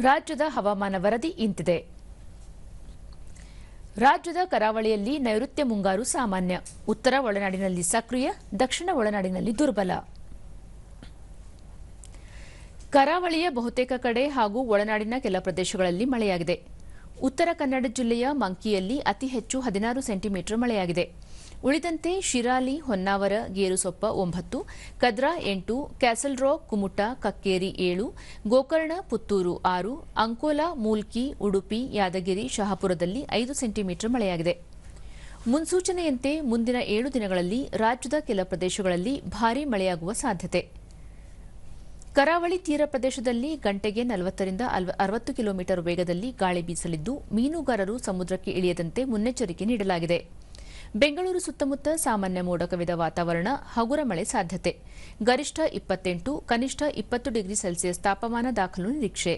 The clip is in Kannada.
ರಾಜ್ಯದ ಹವಾಮಾನ ವರದಿ ಇಂತಿದೆ. ರಾಜ್ಯದ ಕರಾವಳಿಯಲ್ಲಿ ನೈಋತ್ಯ ಮುಂಗಾರು ಸಾಮಾನ್ಯ, ಉತ್ತರ ಒಳನಾಡಿನಲ್ಲಿ ಸಕ್ರಿಯ, ದಕ್ಷಿಣ ಒಳನಾಡಿನಲ್ಲಿ ದುರ್ಬಲ. ಕರಾವಳಿಯ ಬಹುತೇಕ ಕಡೆ ಹಾಗೂ ಒಳನಾಡಿನ ಕೆಲ ಪ್ರದೇಶಗಳಲ್ಲಿ ಮಳೆಯಾಗಿದೆ. ಉತ್ತರ ಕನ್ನಡ ಜಿಲ್ಲೆಯ ಮಂಕಿಯಲ್ಲಿ ಅತಿ ಹೆಚ್ಚು 16 ಸೆಂಟಿಮೀಟರ್ ಮಳೆಯಾಗಿದೆ. ಉಳಿದಂತೆ ಶಿರಾಲಿ, ಹೊನ್ನಾವರ, ಗೇರುಸೊಪ್ಪ 9, ಕದ್ರಾ 8, ಕ್ಯಾಸಲ್ ರಾಕ್, ಕುಮಟಾ, ಕಕ್ಕೇರಿ 7, ಗೋಕರ್ಣ, ಪುತ್ತೂರು 6, ಅಂಕೋಲಾ, ಮೂಲ್ಕಿ, ಉಡುಪಿ, ಯಾದಗಿರಿ, ಶಹಾಪುರದಲ್ಲಿ 5 ಸೆಂಟಿಮೀಟರ್ ಮಳೆಯಾಗಿದೆ. ಮುನ್ಸೂಚನೆಯಂತೆ ಮುಂದಿನ 7 ದಿನಗಳಲ್ಲಿ ರಾಜ್ಯದ ಕೆಲ ಪ್ರದೇಶಗಳಲ್ಲಿ ಭಾರೀ ಮಳೆಯಾಗುವ ಸಾಧ್ಯತೆ. ಕರಾವಳಿ ತೀರ ಪ್ರದೇಶದಲ್ಲಿ ಗಂಟೆಗೆ 40 ರಿಂದ 60 ಕಿಲೋಮೀಟರ್ ವೇಗದಲ್ಲಿ ಗಾಳಿ ಬೀಸಲಿದ್ದು, ಮೀನುಗಾರರು ಸಮುದ್ರಕ್ಕೆ ಇಳಿಯದಂತೆ ಮುನ್ನೆಚ್ಚರಿಕೆ ನೀಡಲಾಗಿದೆ. ಬೆಂಗಳೂರು ಸುತ್ತಮುತ್ತ ಸಾಮಾನ್ಯ ಮೋಡ ಕವಿದ ವಾತಾವರಣ, ಹಗುರ ಮಳೆ ಸಾಧ್ಯತೆ. ಗರಿಷ್ಠ 28, ಕನಿಷ್ಠ 20 ಡಿಗ್ರಿ ಸೆಲ್ಸಿಯಸ್ ತಾಪಮಾನ ದಾಖಲು ನಿರೀಕ್ಷೆ.